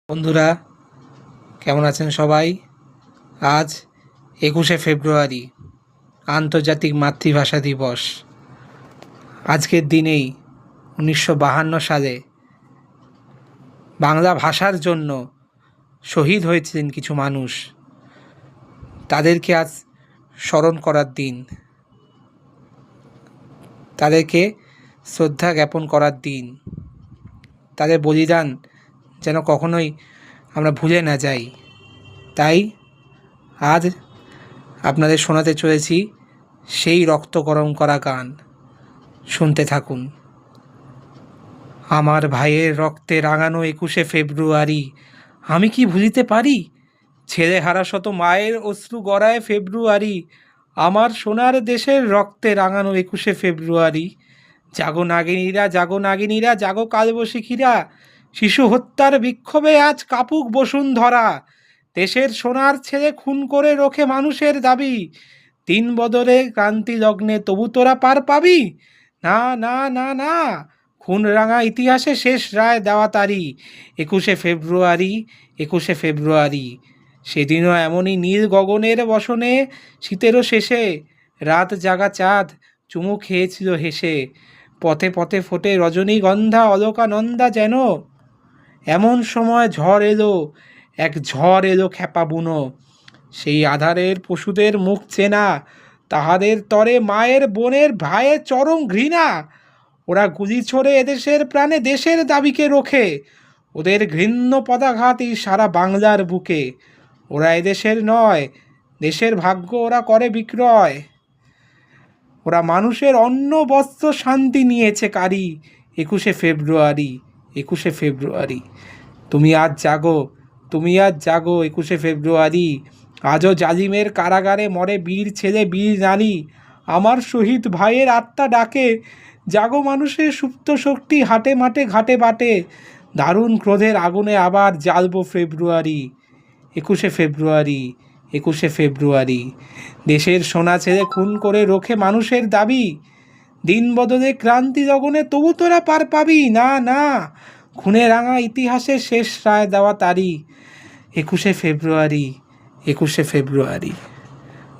বন্ধুরা, কেমন আছেন সবাই? আজ 21শে ফেব্রুয়ারি, আন্তর্জাতিক মাতৃভাষা দিবস। আজকের দিনেই 1952 সালে বাংলা ভাষার জন্য শহীদ হয়েছিলেন কিছু মানুষ। তাদেরকে আজ স্মরণ করার দিন, তাদেরকে শ্রদ্ধা জ্ঞাপন করার দিন। তাদের বলিদান যেন কখনোই আমরা ভুলে না যাই। তাই আজ আপনাদের শোনাতে চলেছি সেই রক্ত গরম করা গান। শুনতে থাকুন। আমার ভাইয়ের রক্তে রাঙানো 21শে ফেব্রুয়ারি, আমি কি ভুলিতে পারি? ছেলে হারা শত মায়ের অশ্রু গড়ায় ফেব্রুয়ারি, আমার সোনার দেশের রক্তে রাঙানো 21শে ফেব্রুয়ারি। জাগো নাগিনীরা, জাগো নাগিনীরা, জাগো কালবশিখীরা, শিশু হত্যার বিক্ষোভে আজ কাপুক বসুন্ধরা। দেশের সোনার ছেলে খুন করে রোখে মানুষের দাবি, দিন বদলে ক্রান্তি লগ্নে তবু তোরা পার পাবি? না না না না, খুন রাঙা ইতিহাসে শেষ রায় দেওয়া তারি 21শে ফেব্রুয়ারি, 21শে ফেব্রুয়ারি। সেদিনও এমনই নীল গগনের বসনে শীতেরও শেষে রাত জাগা চাঁদ চুমু খেয়েছিল হেসে। পথে পথে ফোটে রজনীগন্ধা অলকানন্দা যেন। এমন সময় ঝড় এলো, এক ঝড় এলো খেপা বুনো। সেই আধারের পশুদের মুখ চেনা, তাহাদের তরে মায়ের বোনের ভাইয়ের চরম ঘৃণা। ওরা গুলি ছোড়ে এদেশের প্রাণে দেশের দাবিকে রোখে, ওদের ঘৃণ্য পদাঘাতই সারা বাংলার বুকে। ওরা এদেশের নয়, দেশের ভাগ্য ওরা করে বিক্রয়। ওরা মানুষের অন্ন বস্ত্র শান্তি নিয়েছে কারি 21শে ফেব্রুয়ারি, 21শে ফেব্রুয়ারি। তুমি আজ জাগো, তুমি আজ জাগো 21শে ফেব্রুয়ারি। আজও জালিমের কারাগারে মরে বীর ছেলে বীর নারী, আমার শহীদ ভাইয়ের আত্মা ডাকে। জাগো মানুষের সুপ্ত শক্তি হাটে মাঠে ঘাটে বাটে, দারুণ ক্রোধের আগুনে আবার জ্বালবো ফেব্রুয়ারি, 21শে ফেব্রুয়ারি, 21শে ফেব্রুয়ারি। দেশের সোনা ছেলে খুন করে রোখে মানুষের দাবি, দিন বদলে ক্রান্তি লগনে তবু তোরা পার পাবি? না না, খুনে রাঙা ইতিহাসের শেষ রায় দেওয়া তারি 21শে ফেব্রুয়ারি, 21শে ফেব্রুয়ারি।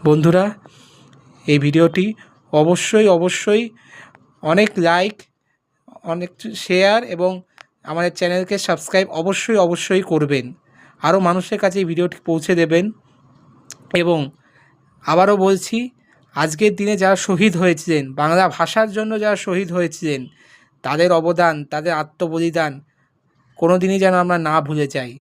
বন্ধুরা, এই ভিডিওটি অবশ্যই অনেক লাইক, অনেক শেয়ার এবং আমাদের চ্যানেলকে সাবস্ক্রাইব অবশ্যই করবেন। আরও মানুষের কাছে এই ভিডিওটি পৌঁছে দেবেন। এবং আবারও বলছি, আজকের দিনে যারা শহীদ হয়েছিলেন, বাংলা ভাষার জন্য যারা শহীদ হয়েছিলেন, তাদের অবদান, তাদের আত্মবলিদান কোনো দিনই যেন আমরা না ভুলে যাই।